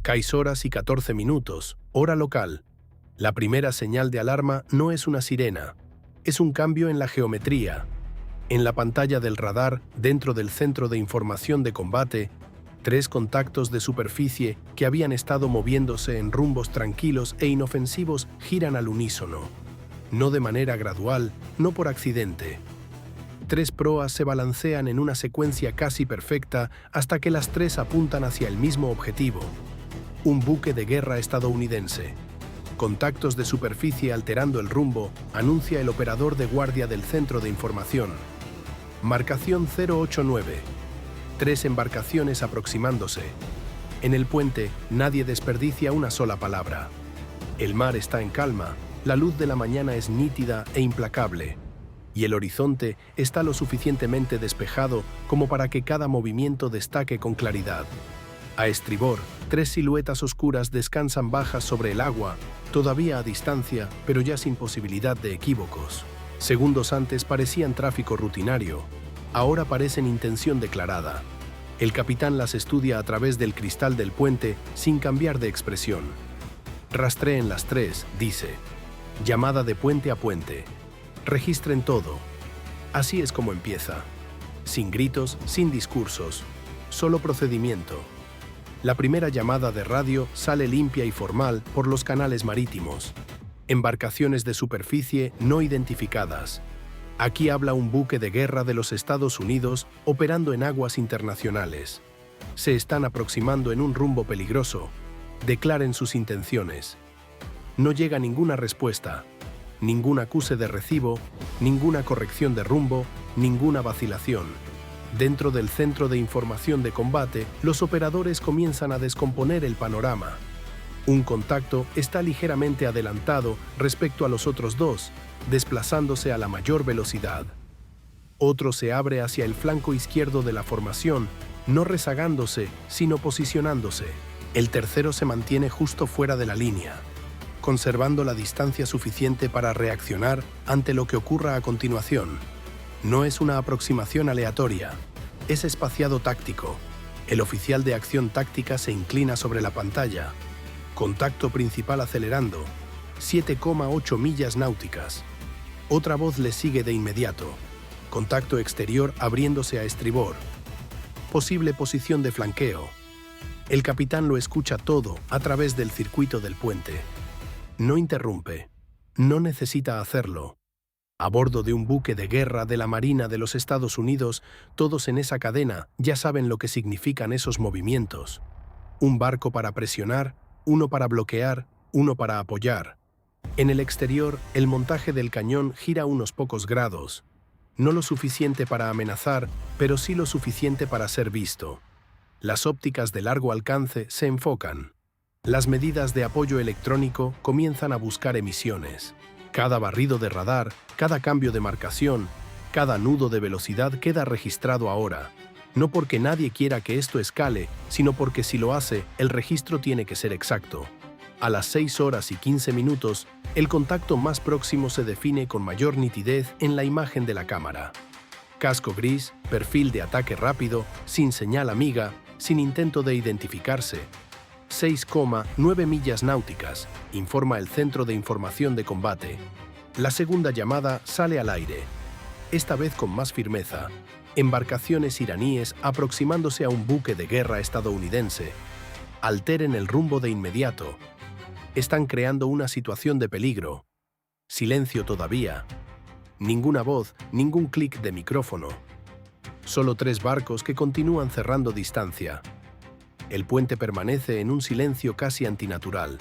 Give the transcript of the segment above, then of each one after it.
CAIS horas y 14 minutos, hora local. La primera señal de alarma no es una sirena, es un cambio en la geometría. En la pantalla del radar, dentro del centro de información de combate, 3 contactos de superficie que habían estado moviéndose en rumbos tranquilos e inofensivos giran al unísono. No de manera gradual, no por accidente. 3 proas se balancean en una secuencia casi perfecta hasta que las 3 apuntan hacia el mismo objetivo: un buque de guerra estadounidense. Contactos de superficie alterando el rumbo, anuncia el operador de guardia del centro de información. Marcación 089. 3 embarcaciones aproximándose. En el puente, nadie desperdicia una sola palabra. El mar está en calma, la luz de la mañana es nítida e implacable, y el horizonte está lo suficientemente despejado como para que cada movimiento destaque con claridad. A estribor, 3 siluetas oscuras descansan bajas sobre el agua, todavía a distancia, pero ya sin posibilidad de equívocos. Segundos antes parecían tráfico rutinario, ahora parecen intención declarada. El capitán las estudia a través del cristal del puente sin cambiar de expresión. Rastreen las 3, dice. Llamada de puente a puente. Registren todo. Así es como empieza. Sin gritos, sin discursos, solo procedimiento. La primera llamada de radio sale limpia y formal por los canales marítimos. Embarcaciones de superficie no identificadas. Aquí habla un buque de guerra de los Estados Unidos operando en aguas internacionales. Se están aproximando en un rumbo peligroso. Declaren sus intenciones. No llega ninguna respuesta, ningún acuse de recibo, ninguna corrección de rumbo, ninguna vacilación. Dentro del centro de información de combate, los operadores comienzan a descomponer el panorama. Un contacto está ligeramente adelantado respecto a los otros 2, desplazándose a la mayor velocidad. Otro se abre hacia el flanco izquierdo de la formación, no rezagándose, sino posicionándose. El tercero se mantiene justo fuera de la línea, conservando la distancia suficiente para reaccionar ante lo que ocurra a continuación. No es una aproximación aleatoria, es espaciado táctico. El oficial de acción táctica se inclina sobre la pantalla. Contacto principal acelerando, 7,8 millas náuticas. Otra voz le sigue de inmediato. Contacto exterior abriéndose a estribor. Posible posición de flanqueo. El capitán lo escucha todo a través del circuito del puente. No interrumpe. No necesita hacerlo. A bordo de un buque de guerra de la Marina de los Estados Unidos, todos en esa cadena ya saben lo que significan esos movimientos. Un barco para presionar, uno para bloquear, uno para apoyar. En el exterior, el montaje del cañón gira unos pocos grados. No lo suficiente para amenazar, pero sí lo suficiente para ser visto. Las ópticas de largo alcance se enfocan. Las medidas de apoyo electrónico comienzan a buscar emisiones. Cada barrido de radar, cada cambio de marcación, cada nudo de velocidad queda registrado ahora. No porque nadie quiera que esto escale, sino porque si lo hace, el registro tiene que ser exacto. A las 6 horas y 15 minutos, el contacto más próximo se define con mayor nitidez en la imagen de la cámara. Casco gris, perfil de ataque rápido, sin señal amiga, sin intento de identificarse. 6,9 millas náuticas, informa el Centro de Información de Combate. La segunda llamada sale al aire, esta vez con más firmeza. Embarcaciones iraníes aproximándose a un buque de guerra estadounidense. Alteren el rumbo de inmediato. Están creando una situación de peligro. Silencio todavía. Ninguna voz, ningún clic de micrófono. Solo 3 barcos que continúan cerrando distancia. El puente permanece en un silencio casi antinatural.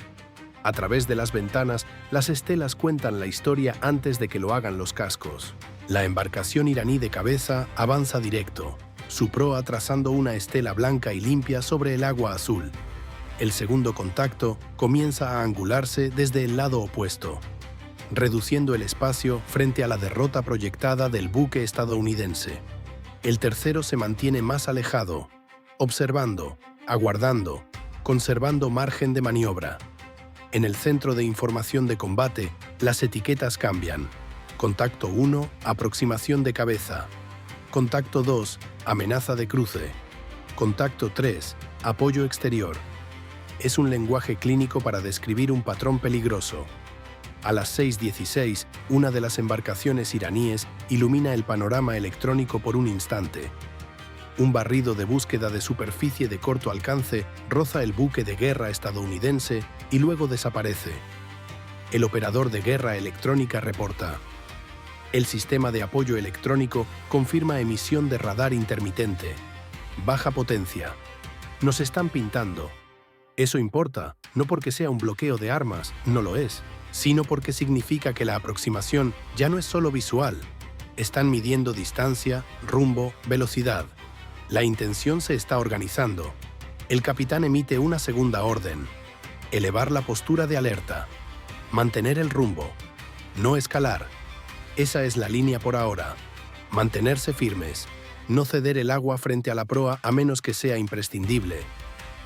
A través de las ventanas, las estelas cuentan la historia antes de que lo hagan los cascos. La embarcación iraní de cabeza avanza directo, su proa trazando una estela blanca y limpia sobre el agua azul. El segundo contacto comienza a angularse desde el lado opuesto, reduciendo el espacio frente a la derrota proyectada del buque estadounidense. El tercero se mantiene más alejado, observando, aguardando, conservando margen de maniobra. En el centro de información de combate, las etiquetas cambian. Contacto 1, aproximación de cabeza. Contacto 2, amenaza de cruce. Contacto 3, apoyo exterior. Es un lenguaje clínico para describir un patrón peligroso. A las 6:16, una de las embarcaciones iraníes ilumina el panorama electrónico por un instante. Un barrido de búsqueda de superficie de corto alcance roza el buque de guerra estadounidense y luego desaparece. El operador de guerra electrónica reporta: el sistema de apoyo electrónico confirma emisión de radar intermitente. Baja potencia. Nos están pintando. Eso importa, no porque sea un bloqueo de armas, no lo es, sino porque significa que la aproximación ya no es solo visual. Están midiendo distancia, rumbo, velocidad. La intención se está organizando. El capitán emite una segunda orden: elevar la postura de alerta, mantener el rumbo, no escalar. Esa es la línea por ahora. Mantenerse firmes, no ceder el agua frente a la proa a menos que sea imprescindible.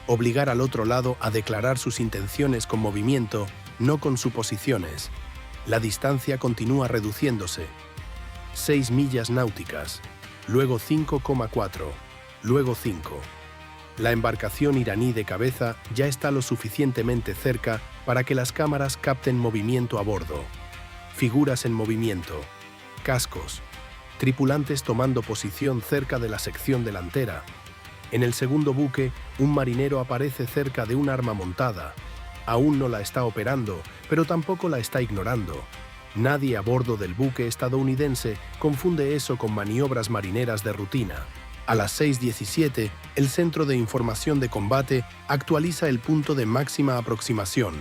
Obligar al otro lado a declarar sus intenciones con movimiento, no con suposiciones. La distancia continúa reduciéndose. 6 millas náuticas, luego 5,4, luego 5. La embarcación iraní de cabeza ya está lo suficientemente cerca para que las cámaras capten movimiento a bordo. Figuras en movimiento, cascos, tripulantes tomando posición cerca de la sección delantera. En el segundo buque, un marinero aparece cerca de un arma montada. Aún no la está operando, pero tampoco la está ignorando. Nadie a bordo del buque estadounidense confunde eso con maniobras marineras de rutina. A las 6:17, el Centro de Información de Combate actualiza el punto de máxima aproximación.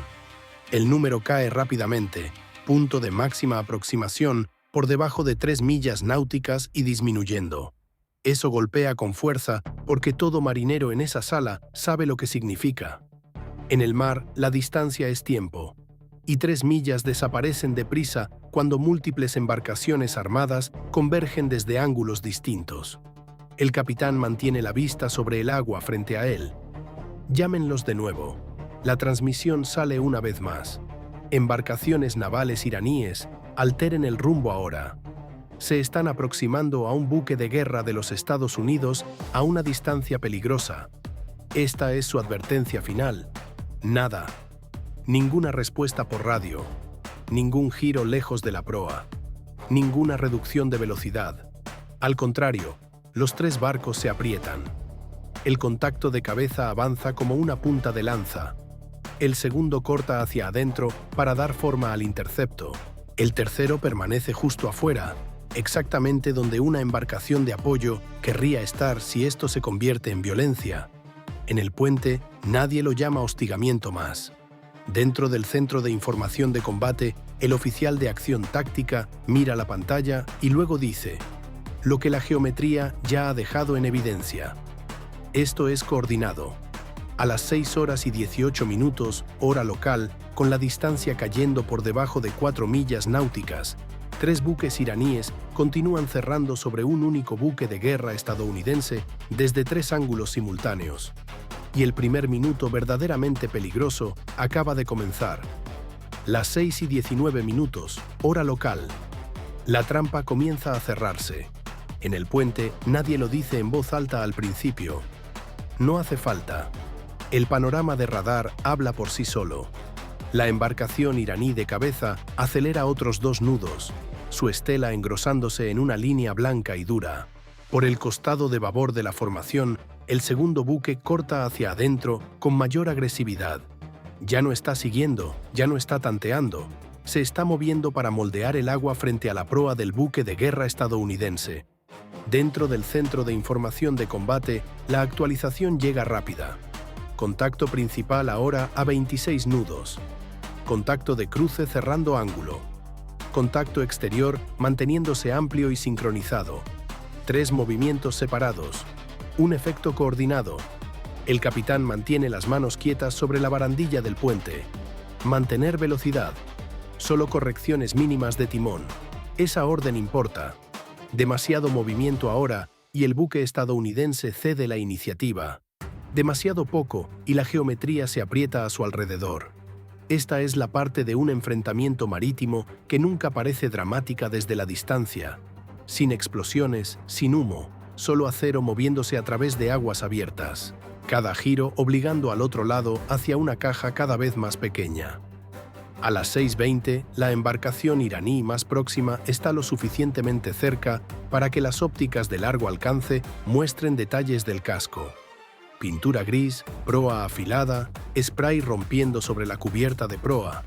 El número cae rápidamente, punto de máxima aproximación por debajo de 3 millas náuticas y disminuyendo. Eso golpea con fuerza porque todo marinero en esa sala sabe lo que significa. En el mar, la distancia es tiempo, y 3 millas desaparecen deprisa cuando múltiples embarcaciones armadas convergen desde ángulos distintos. El capitán mantiene la vista sobre el agua frente a él. Llámenlos de nuevo. La transmisión sale una vez más. Embarcaciones navales iraníes, alteren el rumbo ahora. Se están aproximando a un buque de guerra de los Estados Unidos a una distancia peligrosa. Esta es su advertencia final. Nada. Ninguna respuesta por radio. Ningún giro lejos de la proa. Ninguna reducción de velocidad. Al contrario, los 3 barcos se aprietan. El contacto de cabeza avanza como una punta de lanza. El segundo corta hacia adentro para dar forma al intercepto. El tercero permanece justo afuera, exactamente donde una embarcación de apoyo querría estar si esto se convierte en violencia. En el puente, nadie lo llama hostigamiento más. Dentro del Centro de Información de Combate, el oficial de acción táctica mira la pantalla y luego dice: lo que la geometría ya ha dejado en evidencia. Esto es coordinado. A las 6:18, hora local, con la distancia cayendo por debajo de 4 millas náuticas, 3 buques iraníes continúan cerrando sobre un único buque de guerra estadounidense desde 3 ángulos simultáneos. Y el primer minuto verdaderamente peligroso acaba de comenzar. Las 6:19, hora local. La trampa comienza a cerrarse. En el puente, nadie lo dice en voz alta al principio. No hace falta. El panorama de radar habla por sí solo. La embarcación iraní de cabeza acelera otros 2 nudos, su estela engrosándose en una línea blanca y dura. Por el costado de babor de la formación, el segundo buque corta hacia adentro con mayor agresividad. Ya no está siguiendo, ya no está tanteando. Se está moviendo para moldear el agua frente a la proa del buque de guerra estadounidense. Dentro del Centro de Información de Combate, la actualización llega rápida. Contacto principal ahora a 26 nudos. Contacto de cruce cerrando ángulo. Contacto exterior manteniéndose amplio y sincronizado. 3 movimientos separados. Un efecto coordinado. El capitán mantiene las manos quietas sobre la barandilla del puente. Mantener velocidad. Solo correcciones mínimas de timón. Esa orden importa. Demasiado movimiento ahora y el buque estadounidense cede la iniciativa. Demasiado poco y la geometría se aprieta a su alrededor. Esta es la parte de un enfrentamiento marítimo que nunca parece dramática desde la distancia. Sin explosiones, sin humo, solo acero moviéndose a través de aguas abiertas. cada giro obligando al otro lado hacia una caja cada vez más pequeña. A las 6:20, la embarcación iraní más próxima está lo suficientemente cerca para que las ópticas de largo alcance muestren detalles del casco. Pintura gris, proa afilada, spray rompiendo sobre la cubierta de proa.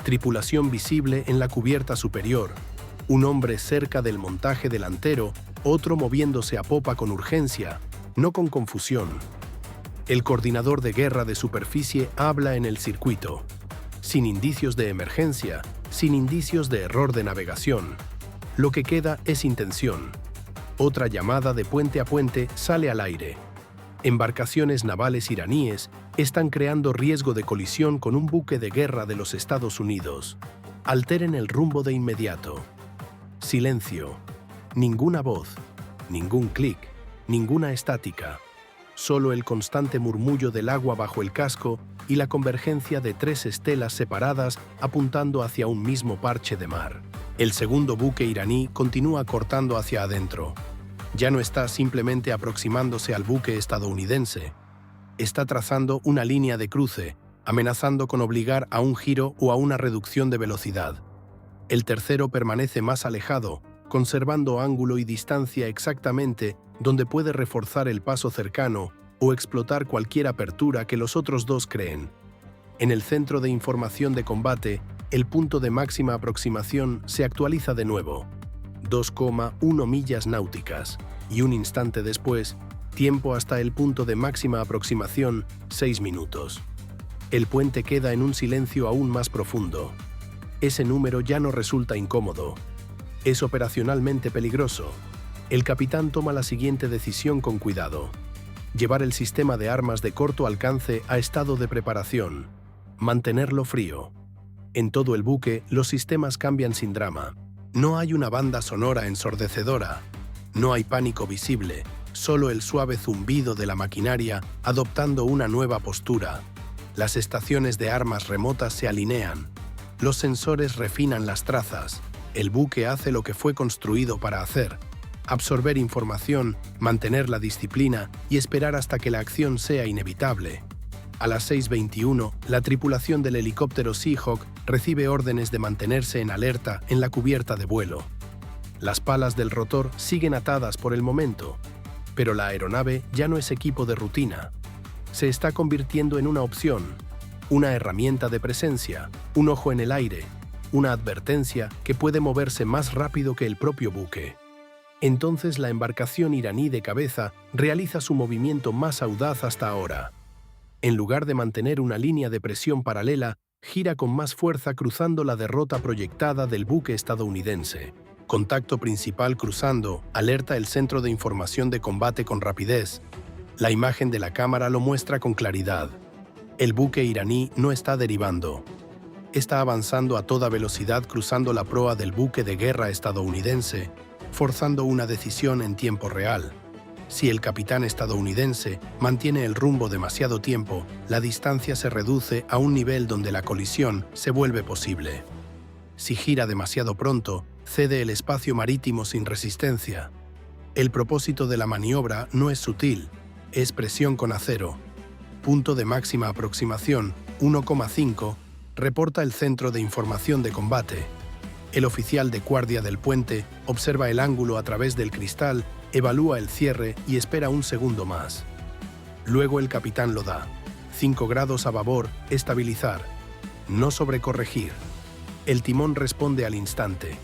Tripulación visible en la cubierta superior. Un hombre cerca del montaje delantero, otro moviéndose a popa con urgencia, no con confusión. El coordinador de guerra de superficie habla en el circuito. Sin indicios de emergencia, sin indicios de error de navegación. Lo que queda es intención. Otra llamada de puente a puente sale al aire. Embarcaciones navales iraníes están creando riesgo de colisión con un buque de guerra de los Estados Unidos. Alteren el rumbo de inmediato. Silencio. Ninguna voz, ningún clic, ninguna estática. Solo el constante murmullo del agua bajo el casco y la convergencia de 3 estelas separadas apuntando hacia un mismo parche de mar. El segundo buque iraní continúa cortando hacia adentro. Ya no está simplemente aproximándose al buque estadounidense. Está trazando una línea de cruce, amenazando con obligar a un giro o a una reducción de velocidad. El tercero permanece más alejado, conservando ángulo y distancia exactamente donde puede reforzar el paso cercano o explotar cualquier apertura que los otros dos creen. En el centro de información de combate, el punto de máxima aproximación se actualiza de nuevo. 2,1 millas náuticas, y un instante después, tiempo hasta el punto de máxima aproximación, 6 minutos. El puente queda en un silencio aún más profundo. Ese número ya no resulta incómodo. Es operacionalmente peligroso. El capitán toma la siguiente decisión con cuidado. Llevar el sistema de armas de corto alcance a estado de preparación. Mantenerlo frío. En todo el buque, los sistemas cambian sin drama. No hay una banda sonora ensordecedora. No hay pánico visible, solo el suave zumbido de la maquinaria adoptando una nueva postura. Las estaciones de armas remotas se alinean. Los sensores refinan las trazas. El buque hace lo que fue construido para hacer: absorber información, mantener la disciplina y esperar hasta que la acción sea inevitable. A las 6:21, la tripulación del helicóptero Seahawk recibe órdenes de mantenerse en alerta en la cubierta de vuelo. Las palas del rotor siguen atadas por el momento, pero la aeronave ya no es equipo de rutina. Se está convirtiendo en una opción, una herramienta de presencia, un ojo en el aire, una advertencia que puede moverse más rápido que el propio buque. Entonces la embarcación iraní de cabeza realiza su movimiento más audaz hasta ahora. En lugar de mantener una línea de presión paralela, gira con más fuerza cruzando la derrota proyectada del buque estadounidense. Contacto principal cruzando, alerta el centro de información de combate con rapidez. La imagen de la cámara lo muestra con claridad. El buque iraní no está derivando. Está avanzando a toda velocidad cruzando la proa del buque de guerra estadounidense, forzando una decisión en tiempo real. Si el capitán estadounidense mantiene el rumbo demasiado tiempo, la distancia se reduce a un nivel donde la colisión se vuelve posible. Si gira demasiado pronto, cede el espacio marítimo sin resistencia. El propósito de la maniobra no es sutil, es presión con acero. Punto de máxima aproximación, 1,5, reporta el centro de información de combate. El oficial de guardia del puente observa el ángulo a través del cristal, evalúa el cierre y espera un segundo más. Luego el capitán lo da. 5 grados a babor, estabilizar. No sobrecorregir. El timón responde al instante.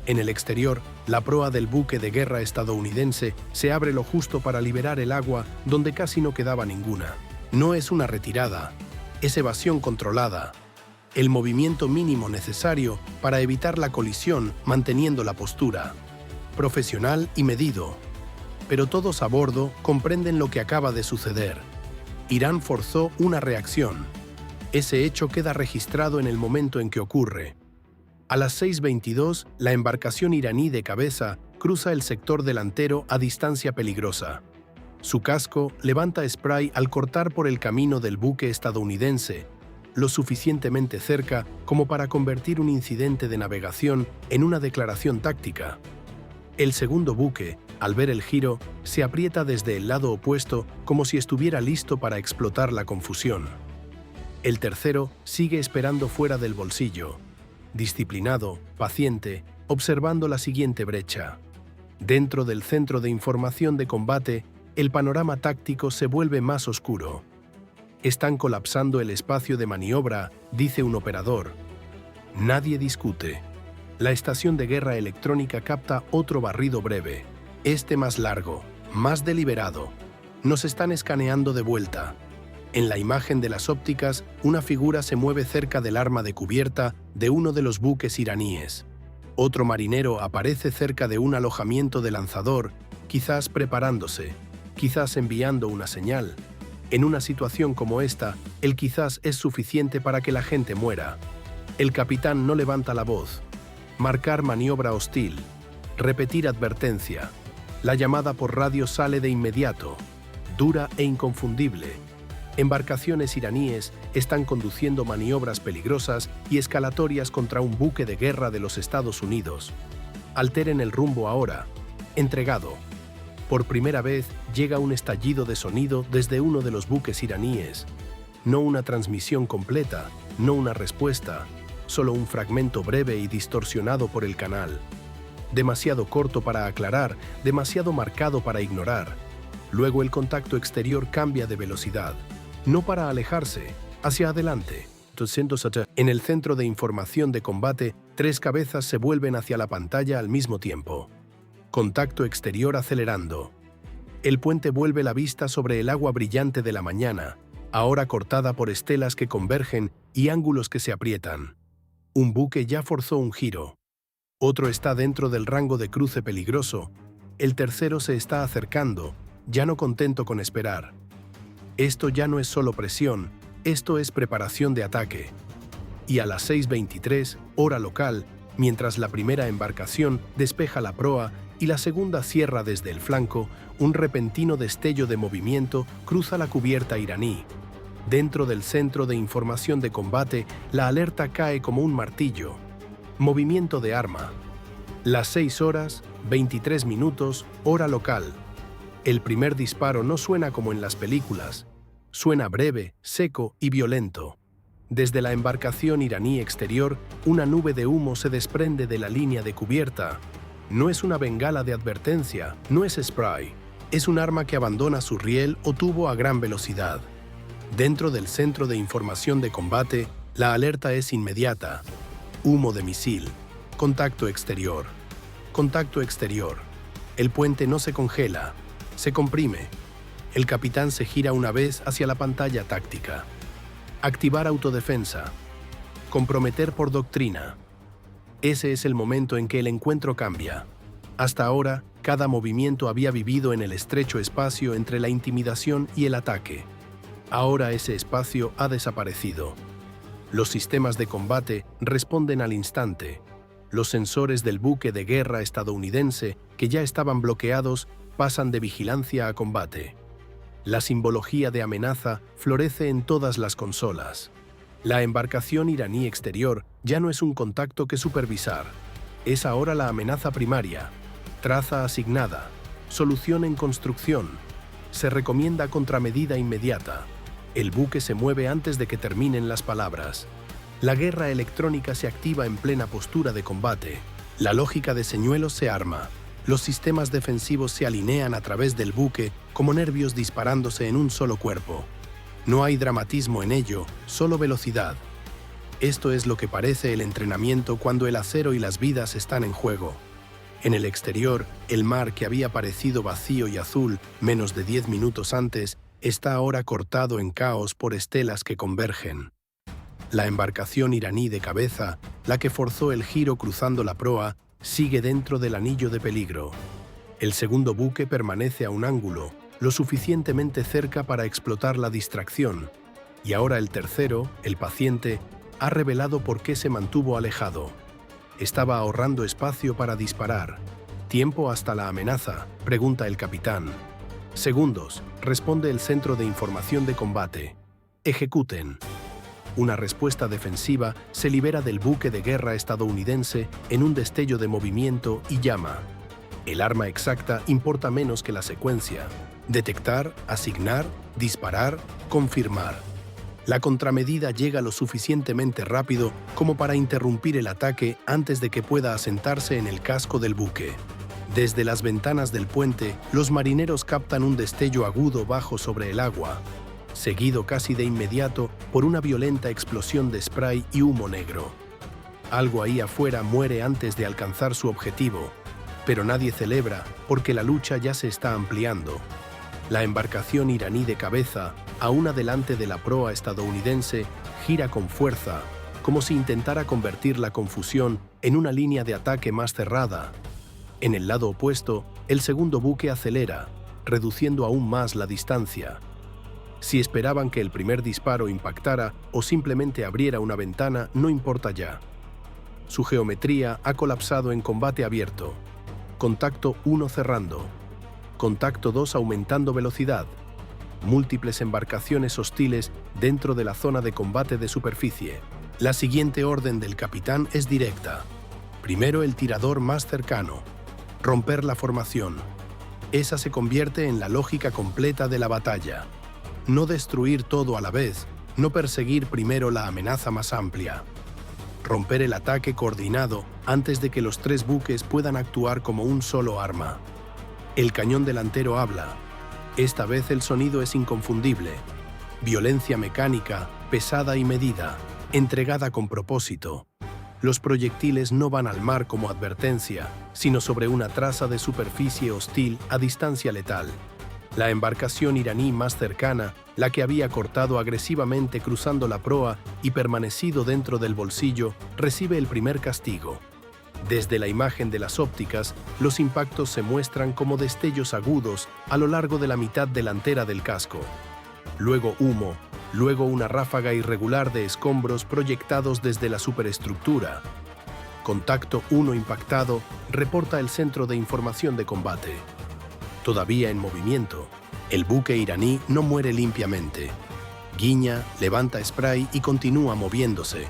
En el exterior, la proa del buque de guerra estadounidense se abre lo justo para liberar el agua donde casi no quedaba ninguna. No es una retirada, es evasión controlada. El movimiento mínimo necesario para evitar la colisión manteniendo la postura. Profesional y medido. Pero todos a bordo comprenden lo que acaba de suceder. Irán forzó una reacción. Ese hecho queda registrado en el momento en que ocurre. A las 6:22, la embarcación iraní de cabeza cruza el sector delantero a distancia peligrosa. Su casco levanta spray al cortar por el camino del buque estadounidense, lo suficientemente cerca como para convertir un incidente de navegación en una declaración táctica. El segundo buque, Al ver el giro, se aprieta desde el lado opuesto como si estuviera listo para explotar la confusión. El tercero sigue esperando fuera del bolsillo, disciplinado, paciente, observando la siguiente brecha. Dentro del centro de información de combate, el panorama táctico se vuelve más oscuro. Están colapsando el espacio de maniobra, dice un operador. Nadie discute. La estación de guerra electrónica capta otro barrido breve, este más largo, más deliberado. Nos están escaneando de vuelta. En la imagen de las ópticas, una figura se mueve cerca del arma de cubierta de uno de los buques iraníes. Otro marinero aparece cerca de un alojamiento de lanzador, quizás preparándose, quizás enviando una señal. En una situación como esta, el quizás es suficiente para que la gente muera. El capitán no levanta la voz. Marcar maniobra hostil. Repetir advertencia. La llamada por radio sale de inmediato, dura e inconfundible. Embarcaciones iraníes están conduciendo maniobras peligrosas y escalatorias contra un buque de guerra de los Estados Unidos. Alteren el rumbo ahora. Entregado. Por primera vez llega un estallido de sonido desde uno de los buques iraníes. No una transmisión completa, no una respuesta, solo un fragmento breve y distorsionado por el canal. Demasiado corto para aclarar, demasiado marcado para ignorar. Luego el contacto exterior cambia de velocidad, no para alejarse, hacia adelante. En el centro de información de combate, 3 cabezas se vuelven hacia la pantalla al mismo tiempo. Contacto exterior acelerando. El puente vuelve la vista sobre el agua brillante de la mañana, ahora cortada por estelas que convergen y ángulos que se aprietan. Un buque ya forzó un giro. Otro está dentro del rango de cruce peligroso. El tercero se está acercando, ya no contento con esperar. Esto ya no es solo presión, esto es preparación de ataque. Y a las 6:23, hora local, mientras la primera embarcación despeja la proa y la segunda cierra desde el flanco, un repentino destello de movimiento cruza la cubierta iraní. Dentro del centro de información de combate, la alerta cae como un martillo. Movimiento de arma. Las 6 horas, 23 minutos, hora local. El primer disparo no suena como en las películas. Suena breve, seco y violento. Desde la embarcación iraní exterior, una nube de humo se desprende de la línea de cubierta. No es una bengala de advertencia, no es spray. Es un arma que abandona su riel o tubo a gran velocidad. Dentro del centro de información de combate, la alerta es inmediata. Humo de misil. Contacto exterior. Contacto exterior. El puente no se congela, se comprime. El capitán se gira una vez hacia la pantalla táctica. Activar autodefensa. Comprometer por doctrina. Ese es el momento en que el encuentro cambia. Hasta ahora, cada movimiento había vivido en el estrecho espacio entre la intimidación y el ataque. Ahora ese espacio ha desaparecido. Los sistemas de combate responden al instante. Los sensores del buque de guerra estadounidense, que ya estaban bloqueados, pasan de vigilancia a combate. La simbología de amenaza florece en todas las consolas. La embarcación iraní exterior ya no es un contacto que supervisar. Es ahora la amenaza primaria. Traza asignada. Solución en construcción. Se recomienda contramedida inmediata. El buque se mueve antes de que terminen las palabras. La guerra electrónica se activa en plena postura de combate. La lógica de señuelos se arma. Los sistemas defensivos se alinean a través del buque como nervios disparándose en un solo cuerpo. No hay dramatismo en ello, solo velocidad. Esto es lo que parece el entrenamiento cuando el acero y las vidas están en juego. En el exterior, el mar que había parecido vacío y azul menos de 10 minutos antes, está ahora cortado en caos por estelas que convergen. La embarcación iraní de cabeza, la que forzó el giro cruzando la proa, sigue dentro del anillo de peligro. El segundo buque permanece a un ángulo, lo suficientemente cerca para explotar la distracción, y ahora el tercero, el paciente, ha revelado por qué se mantuvo alejado. Estaba ahorrando espacio para disparar. ¿Tiempo hasta la amenaza?, pregunta el capitán. Segundos, responde el centro de información de combate. Ejecuten. Una respuesta defensiva se libera del buque de guerra estadounidense en un destello de movimiento y llama. El arma exacta importa menos que la secuencia. Detectar, asignar, disparar, confirmar. La contramedida llega lo suficientemente rápido como para interrumpir el ataque antes de que pueda asentarse en el casco del buque. Desde las ventanas del puente, los marineros captan un destello agudo bajo sobre el agua, seguido casi de inmediato por una violenta explosión de spray y humo negro. Algo ahí afuera muere antes de alcanzar su objetivo, pero nadie celebra porque la lucha ya se está ampliando. La embarcación iraní de cabeza, aún adelante de la proa estadounidense, gira con fuerza, como si intentara convertir la confusión en una línea de ataque más cerrada. En el lado opuesto, el segundo buque acelera, reduciendo aún más la distancia. Si esperaban que el primer disparo impactara o simplemente abriera una ventana, no importa ya. Su geometría ha colapsado en combate abierto. Contacto 1 cerrando. Contacto 2 aumentando velocidad. Múltiples embarcaciones hostiles dentro de la zona de combate de superficie. La siguiente orden del capitán es directa. Primero el tirador más cercano. Romper la formación. Esa se convierte en la lógica completa de la batalla. No destruir todo a la vez, no perseguir primero la amenaza más amplia. Romper el ataque coordinado antes de que los tres buques puedan actuar como un solo arma. El cañón delantero habla. Esta vez el sonido es inconfundible. Violencia mecánica, pesada y medida, entregada con propósito. Los proyectiles no van al mar como advertencia, sino sobre una traza de superficie hostil a distancia letal. La embarcación iraní más cercana, la que había cortado agresivamente cruzando la proa y permanecido dentro del bolsillo, recibe el primer castigo. Desde la imagen de las ópticas, los impactos se muestran como destellos agudos a lo largo de la mitad delantera del casco. Luego humo, luego una ráfaga irregular de escombros proyectados desde la superestructura. Contacto 1 impactado, reporta el Centro de Información de Combate. Todavía en movimiento, el buque iraní no muere limpiamente. Guiña, levanta spray y continúa moviéndose.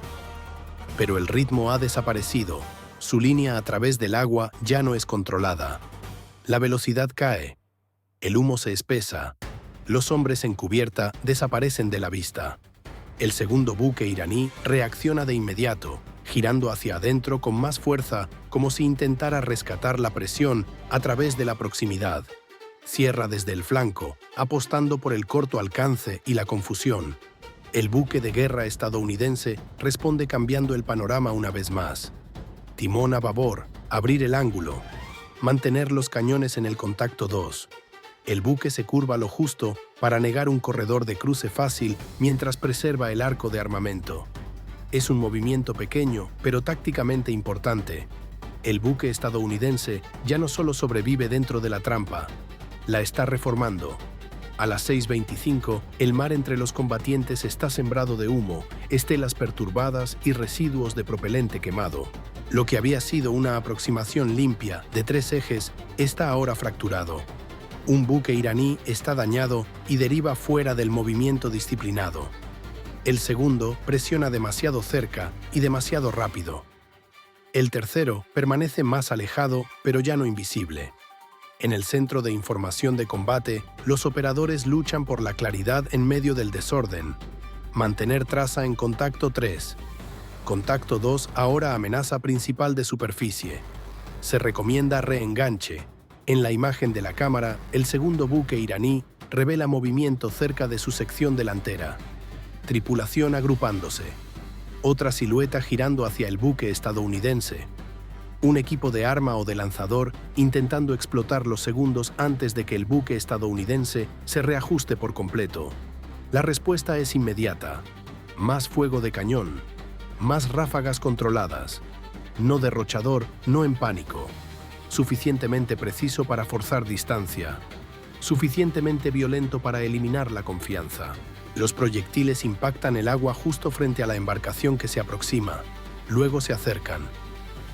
Pero el ritmo ha desaparecido. Su línea a través del agua ya no es controlada. La velocidad cae. El humo se espesa. Los hombres en cubierta desaparecen de la vista. El segundo buque iraní reacciona de inmediato, girando hacia adentro con más fuerza, como si intentara rescatar la presión a través de la proximidad. Cierra desde el flanco, apostando por el corto alcance y la confusión. El buque de guerra estadounidense responde cambiando el panorama una vez más. Timón a babor, abrir el ángulo, mantener los cañones en el contacto 2. El buque se curva lo justo para negar un corredor de cruce fácil mientras preserva el arco de armamento. Es un movimiento pequeño, pero tácticamente importante. El buque estadounidense ya no solo sobrevive dentro de la trampa, la está reformando. A las 6:25, el mar entre los combatientes está sembrado de humo, estelas perturbadas y residuos de propelente quemado. Lo que había sido una aproximación limpia de 3 ejes está ahora fracturado. Un buque iraní está dañado y deriva fuera del movimiento disciplinado. El segundo presiona demasiado cerca y demasiado rápido. El tercero permanece más alejado, pero ya no invisible. En el Centro de Información de Combate, los operadores luchan por la claridad en medio del desorden. Mantener traza en contacto 3. Contacto 2 ahora amenaza principal de superficie. Se recomienda reenganche. En la imagen de la cámara, el segundo buque iraní revela movimiento cerca de su sección delantera. Tripulación agrupándose. Otra silueta girando hacia el buque estadounidense. Un equipo de arma o de lanzador intentando explotar los segundos antes de que el buque estadounidense se reajuste por completo. La respuesta es inmediata. Más fuego de cañón. Más ráfagas controladas. No derrochador, no en pánico. Suficientemente preciso para forzar distancia. Suficientemente violento para eliminar la confianza. Los proyectiles impactan el agua justo frente a la embarcación que se aproxima. Luego se acercan.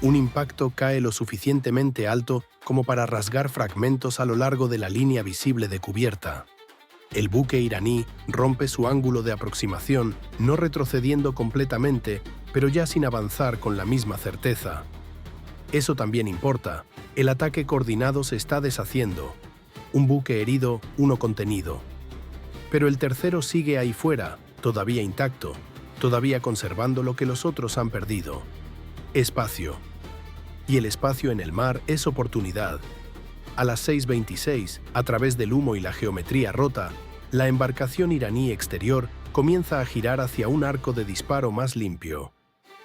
Un impacto cae lo suficientemente alto como para rasgar fragmentos a lo largo de la línea visible de cubierta. El buque iraní rompe su ángulo de aproximación, no retrocediendo completamente, pero ya sin avanzar con la misma certeza. Eso también importa. El ataque coordinado se está deshaciendo. Un buque herido, uno contenido. Pero el tercero sigue ahí fuera, todavía intacto, todavía conservando lo que los otros han perdido. Espacio. Y el espacio en el mar es oportunidad. A las 6:26, a través del humo y la geometría rota, la embarcación iraní exterior comienza a girar hacia un arco de disparo más limpio.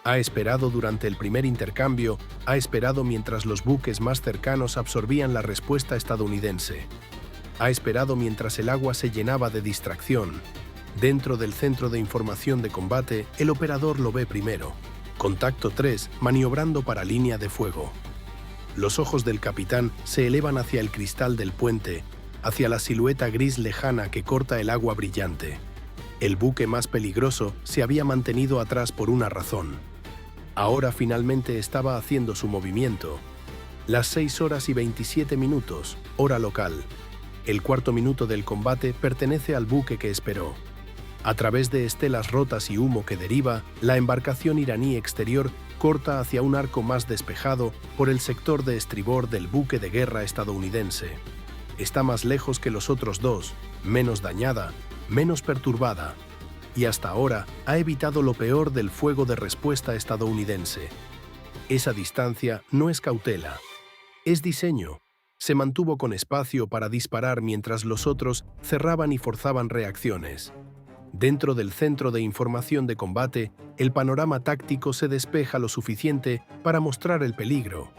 Ha esperado durante el primer intercambio, ha esperado mientras los buques más cercanos absorbían la respuesta estadounidense. Ha esperado mientras el agua se llenaba de distracción. Dentro del centro de información de combate, el operador lo ve primero. Contacto 3, maniobrando para línea de fuego. Los ojos del capitán se elevan hacia el cristal del puente, hacia la silueta gris lejana que corta el agua brillante. El buque más peligroso se había mantenido atrás por una razón. Ahora finalmente estaba haciendo su movimiento. Las 6:27, hora local. El cuarto minuto del combate pertenece al buque que esperó. A través de estelas rotas y humo que deriva, la embarcación iraní exterior corta hacia un arco más despejado por el sector de estribor del buque de guerra estadounidense. Está más lejos que los otros dos, menos dañada, menos perturbada, y hasta ahora ha evitado lo peor del fuego de respuesta estadounidense. Esa distancia no es cautela, es diseño. Se mantuvo con espacio para disparar mientras los otros cerraban y forzaban reacciones. Dentro del centro de información de combate, el panorama táctico se despeja lo suficiente para mostrar el peligro.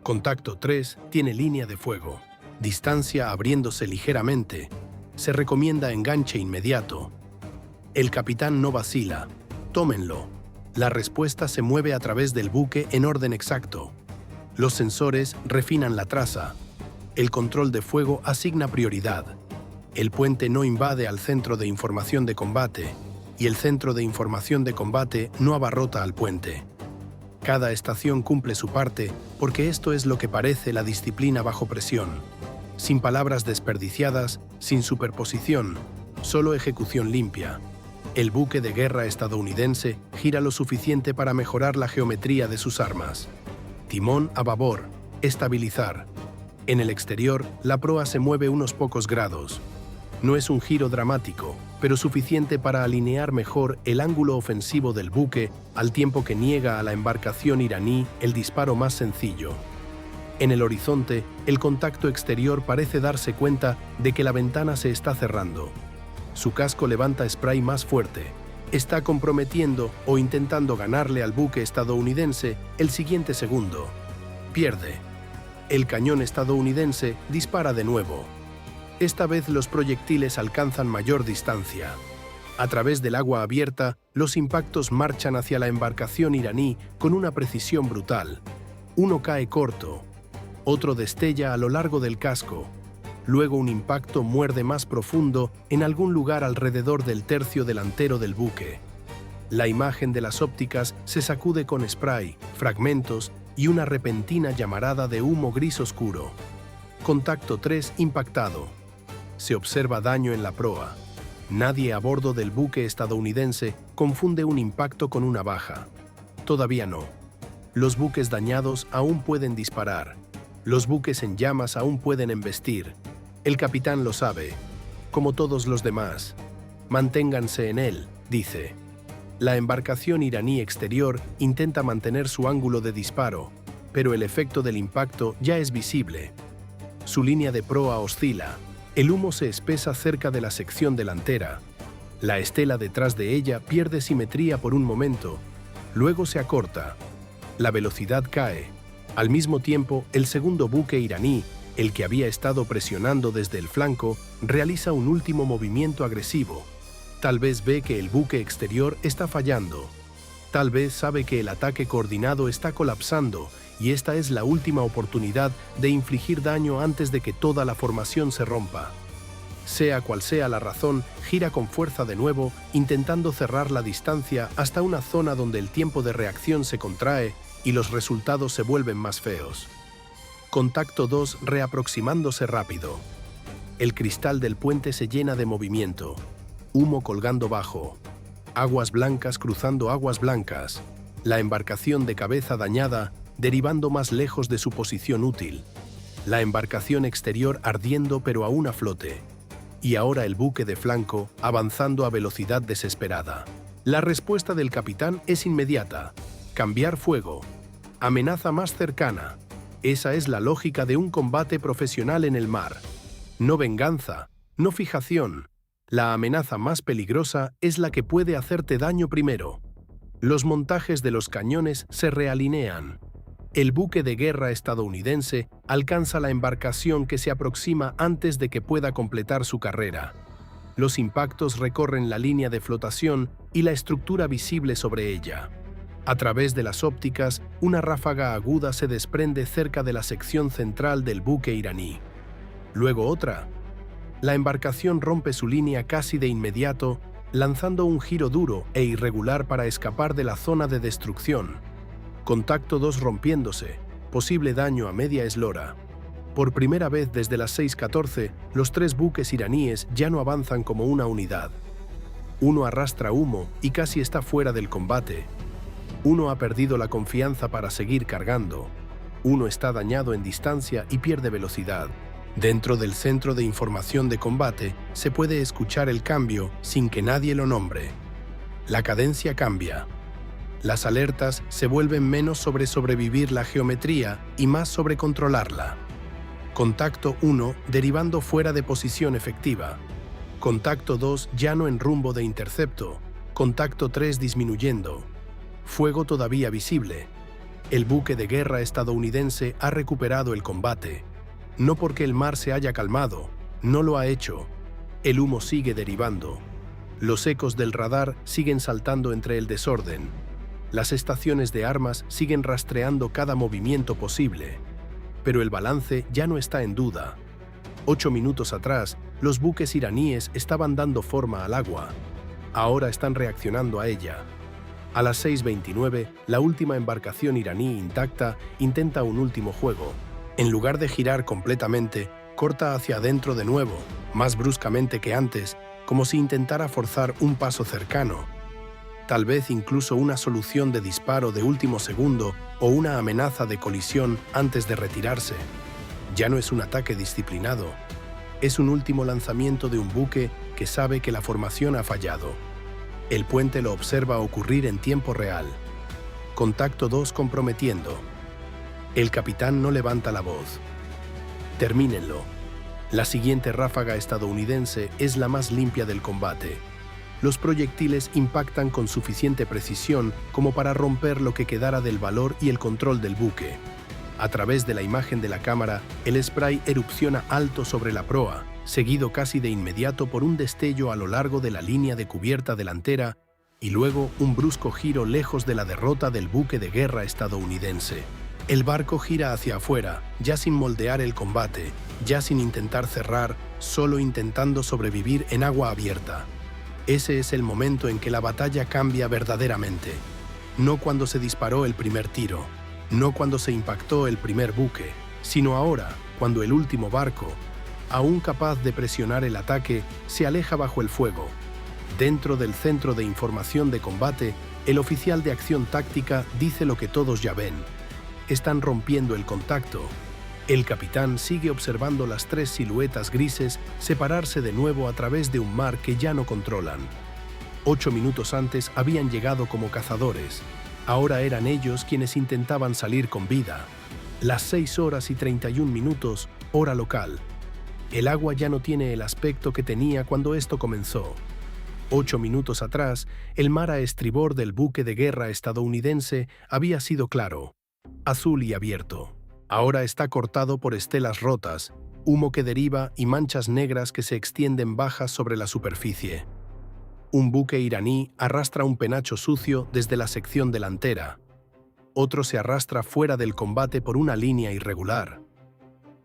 Contacto 3 tiene línea de fuego. Distancia abriéndose ligeramente. Se recomienda enganche inmediato. El capitán no vacila. Tómenlo. La respuesta se mueve a través del buque en orden exacto. Los sensores refinan la traza. El control de fuego asigna prioridad. El puente no invade al centro de información de combate, y el centro de información de combate no abarrota al puente. Cada estación cumple su parte porque esto es lo que parece la disciplina bajo presión. Sin palabras desperdiciadas, sin superposición, solo ejecución limpia. El buque de guerra estadounidense gira lo suficiente para mejorar la geometría de sus armas. Timón a babor, estabilizar. En el exterior, la proa se mueve unos pocos grados. No es un giro dramático, pero suficiente para alinear mejor el ángulo ofensivo del buque al tiempo que niega a la embarcación iraní el disparo más sencillo. En el horizonte, el contacto exterior parece darse cuenta de que la ventana se está cerrando. Su casco levanta spray más fuerte. Está comprometiendo o intentando ganarle al buque estadounidense el siguiente segundo. Pierde. El cañón estadounidense dispara de nuevo. Esta vez los proyectiles alcanzan mayor distancia. A través del agua abierta, los impactos marchan hacia la embarcación iraní con una precisión brutal. Uno cae corto, otro destella a lo largo del casco. Luego un impacto muerde más profundo en algún lugar alrededor del tercio delantero del buque. La imagen de las ópticas se sacude con spray, fragmentos y una repentina llamarada de humo gris oscuro. Contacto 3 impactado. Se observa daño en la proa. Nadie a bordo del buque estadounidense confunde un impacto con una baja. Todavía no. Los buques dañados aún pueden disparar. Los buques en llamas aún pueden embestir. El capitán lo sabe, como todos los demás. Manténganse en él, dice. La embarcación iraní exterior intenta mantener su ángulo de disparo, pero el efecto del impacto ya es visible. Su línea de proa oscila. El humo se espesa cerca de la sección delantera. La estela detrás de ella pierde simetría por un momento, luego se acorta. La velocidad cae. Al mismo tiempo, el segundo buque iraní, el que había estado presionando desde el flanco, realiza un último movimiento agresivo. Tal vez ve que el buque exterior está fallando. Tal vez sabe que el ataque coordinado está colapsando y esta es la última oportunidad de infligir daño antes de que toda la formación se rompa. Sea cual sea la razón, gira con fuerza de nuevo, intentando cerrar la distancia hasta una zona donde el tiempo de reacción se contrae y los resultados se vuelven más feos. Contacto 2 reaproximándose rápido. El cristal del puente se llena de movimiento. Humo colgando bajo. Aguas blancas cruzando aguas blancas. La embarcación de cabeza dañada derivando más lejos de su posición útil. La embarcación exterior ardiendo pero aún a flote. Y ahora el buque de flanco avanzando a velocidad desesperada. La respuesta del capitán es inmediata. Cambiar fuego. Amenaza más cercana. Esa es la lógica de un combate profesional en el mar. No venganza, no fijación. La amenaza más peligrosa es la que puede hacerte daño primero. Los montajes de los cañones se realinean. El buque de guerra estadounidense alcanza la embarcación que se aproxima antes de que pueda completar su carrera. Los impactos recorren la línea de flotación y la estructura visible sobre ella. A través de las ópticas, una ráfaga aguda se desprende cerca de la sección central del buque iraní. Luego otra. La embarcación rompe su línea casi de inmediato, lanzando un giro duro e irregular para escapar de la zona de destrucción. Contacto 2 rompiéndose, posible daño a media eslora. Por primera vez desde las 6:14, los 3 buques iraníes ya no avanzan como una unidad. Uno arrastra humo y casi está fuera del combate. Uno ha perdido la confianza para seguir cargando. Uno está dañado en distancia y pierde velocidad. Dentro del centro de información de combate se puede escuchar el cambio sin que nadie lo nombre. La cadencia cambia. Las alertas se vuelven menos sobre sobrevivir la geometría y más sobre controlarla. Contacto 1 derivando fuera de posición efectiva. Contacto 2 llano en rumbo de intercepto. Contacto 3 disminuyendo. Fuego todavía visible. El buque de guerra estadounidense ha recuperado el combate. No porque el mar se haya calmado, no lo ha hecho. El humo sigue derivando. Los ecos del radar siguen saltando entre el desorden. Las estaciones de armas siguen rastreando cada movimiento posible. Pero el balance ya no está en duda. 8 minutos atrás, los buques iraníes estaban dando forma al agua. Ahora están reaccionando a ella. A las 6:29, la última embarcación iraní intacta intenta un último juego. En lugar de girar completamente, corta hacia adentro de nuevo, más bruscamente que antes, como si intentara forzar un paso cercano. Tal vez incluso una solución de disparo de último segundo o una amenaza de colisión antes de retirarse. Ya no es un ataque disciplinado. Es un último lanzamiento de un buque que sabe que la formación ha fallado. El puente lo observa ocurrir en tiempo real. Contacto 2 comprometiendo. El capitán no levanta la voz. Termínenlo. La siguiente ráfaga estadounidense es la más limpia del combate. Los proyectiles impactan con suficiente precisión como para romper lo que quedara del valor y el control del buque. A través de la imagen de la cámara, el spray erupciona alto sobre la proa, seguido casi de inmediato por un destello a lo largo de la línea de cubierta delantera y luego un brusco giro lejos de la derrota del buque de guerra estadounidense. El barco gira hacia afuera, ya sin moldear el combate, ya sin intentar cerrar, solo intentando sobrevivir en agua abierta. Ese es el momento en que la batalla cambia verdaderamente. No cuando se disparó el primer tiro, no cuando se impactó el primer buque, sino ahora, cuando el último barco, aún capaz de presionar el ataque, se aleja bajo el fuego. Dentro del centro de información de combate, el oficial de acción táctica dice lo que todos ya ven. Están rompiendo el contacto. El capitán sigue observando las 3 siluetas grises separarse de nuevo a través de un mar que ya no controlan. 8 minutos antes habían llegado como cazadores. Ahora eran ellos quienes intentaban salir con vida. Las 6:31, hora local. El agua ya no tiene el aspecto que tenía cuando esto comenzó. 8 minutos atrás, el mar a estribor del buque de guerra estadounidense había sido claro, azul y abierto. Ahora está cortado por estelas rotas, humo que deriva y manchas negras que se extienden bajas sobre la superficie. Un buque iraní arrastra un penacho sucio desde la sección delantera. Otro se arrastra fuera del combate por una línea irregular.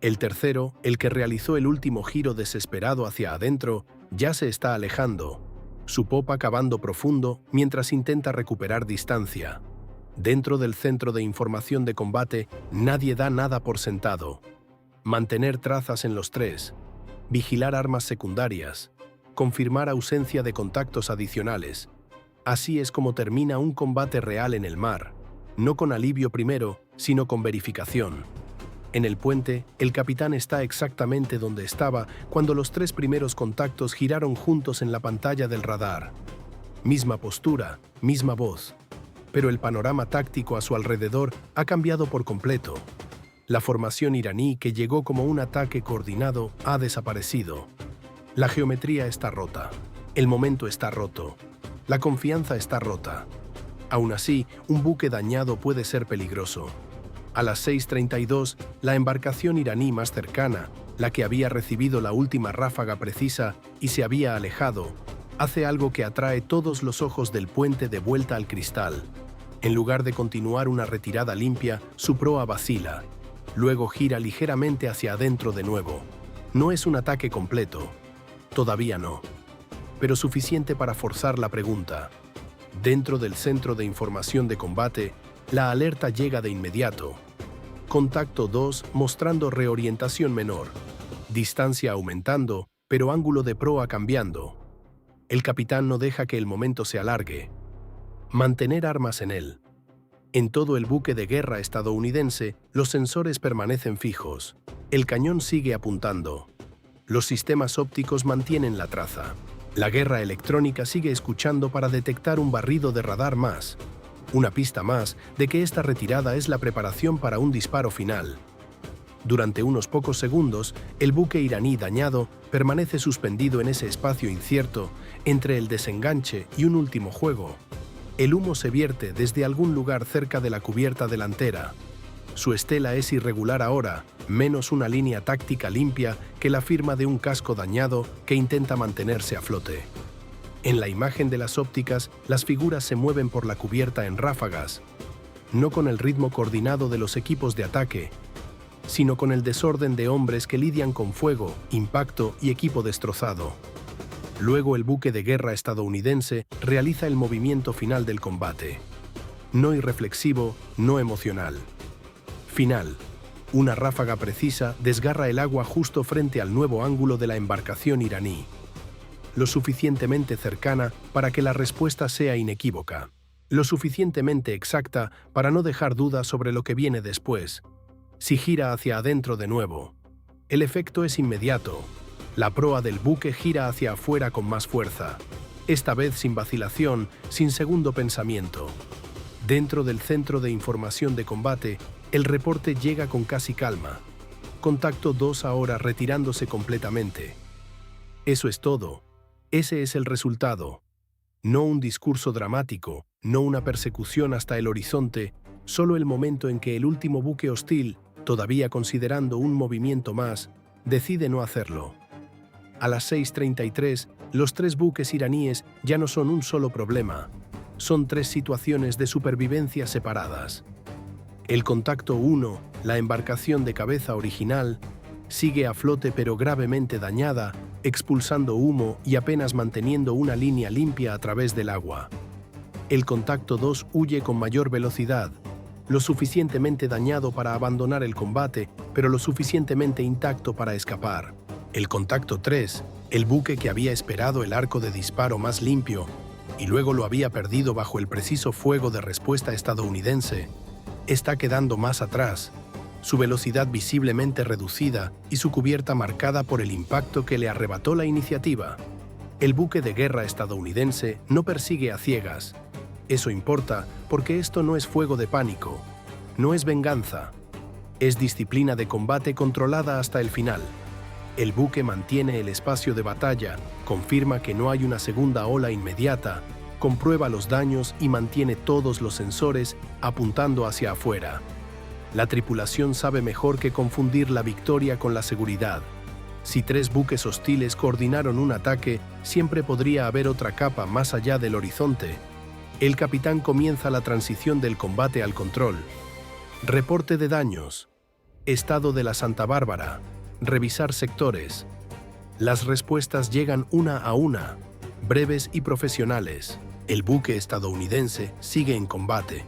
El tercero, el que realizó el último giro desesperado hacia adentro, ya se está alejando, su popa cavando profundo mientras intenta recuperar distancia. Dentro del centro de información de combate, nadie da nada por sentado. Mantener trazas en los 3, vigilar armas secundarias, confirmar ausencia de contactos adicionales. Así es como termina un combate real en el mar, no con alivio primero, sino con verificación. En el puente, el capitán está exactamente donde estaba cuando los 3 primeros contactos giraron juntos en la pantalla del radar. Misma postura, misma voz. Pero el panorama táctico a su alrededor ha cambiado por completo. La formación iraní, que llegó como un ataque coordinado, ha desaparecido. La geometría está rota. El momento está roto. La confianza está rota. Aún así, un buque dañado puede ser peligroso. A las 6:32, la embarcación iraní más cercana, la que había recibido la última ráfaga precisa y se había alejado, hace algo que atrae todos los ojos del puente de vuelta al cristal. En lugar de continuar una retirada limpia, su proa vacila. Luego gira ligeramente hacia adentro de nuevo. No es un ataque completo. Todavía no. Pero suficiente para forzar la pregunta. Dentro del centro de información de combate, la alerta llega de inmediato. Contacto 2 mostrando reorientación menor. Distancia aumentando, pero ángulo de proa cambiando. El capitán no deja que el momento se alargue. Mantener armas en él. En todo el buque de guerra estadounidense, los sensores permanecen fijos. El cañón sigue apuntando. Los sistemas ópticos mantienen la traza. La guerra electrónica sigue escuchando para detectar un barrido de radar más. Una pista más de que esta retirada es la preparación para un disparo final. Durante unos pocos segundos, el buque iraní dañado permanece suspendido en ese espacio incierto entre el desenganche y un último juego. El humo se vierte desde algún lugar cerca de la cubierta delantera. Su estela es irregular ahora, menos una línea táctica limpia que la firma de un casco dañado que intenta mantenerse a flote. En la imagen de las ópticas, las figuras se mueven por la cubierta en ráfagas, no con el ritmo coordinado de los equipos de ataque, sino con el desorden de hombres que lidian con fuego, impacto y equipo destrozado. Luego el buque de guerra estadounidense realiza el movimiento final del combate. No irreflexivo, no emocional. Final. Una ráfaga precisa desgarra el agua justo frente al nuevo ángulo de la embarcación iraní. Lo suficientemente cercana para que la respuesta sea inequívoca. Lo suficientemente exacta para no dejar dudas sobre lo que viene después. Si gira hacia adentro de nuevo, el efecto es inmediato. La proa del buque gira hacia afuera con más fuerza. Esta vez sin vacilación, sin segundo pensamiento. Dentro del centro de información de combate, el reporte llega con casi calma. Contacto 2 ahora retirándose completamente. Eso es todo. Ese es el resultado. No un discurso dramático, no una persecución hasta el horizonte, solo el momento en que el último buque hostil, todavía considerando un movimiento más, decide no hacerlo. A las 6:33, los 3 buques iraníes ya no son un solo problema. Son 3 situaciones de supervivencia separadas. El contacto 1, la embarcación de cabeza original, sigue a flote pero gravemente dañada, expulsando humo y apenas manteniendo una línea limpia a través del agua. El contacto 2 huye con mayor velocidad, lo suficientemente dañado para abandonar el combate, pero lo suficientemente intacto para escapar. El contacto 3, el buque que había esperado el arco de disparo más limpio y luego lo había perdido bajo el preciso fuego de respuesta estadounidense, está quedando más atrás, su velocidad visiblemente reducida y su cubierta marcada por el impacto que le arrebató la iniciativa. El buque de guerra estadounidense no persigue a ciegas. Eso importa porque esto no es fuego de pánico, no es venganza, es disciplina de combate controlada hasta el final. El buque mantiene el espacio de batalla, confirma que no hay una segunda ola inmediata, comprueba los daños y mantiene todos los sensores apuntando hacia afuera. La tripulación sabe mejor que confundir la victoria con la seguridad. Si 3 buques hostiles coordinaron un ataque, siempre podría haber otra capa más allá del horizonte. El capitán comienza la transición del combate al control. Reporte de daños. Estado de la Santa Bárbara. Revisar sectores. Las respuestas llegan una a una, breves y profesionales. El buque estadounidense sigue en combate.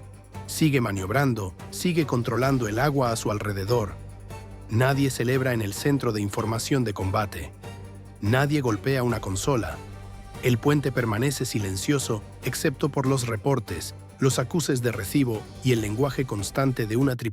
Sigue maniobrando, sigue controlando el agua a su alrededor. Nadie celebra en el centro de información de combate. Nadie golpea una consola. El puente permanece silencioso, excepto por los reportes, los acuses de recibo y el lenguaje constante de una tripulación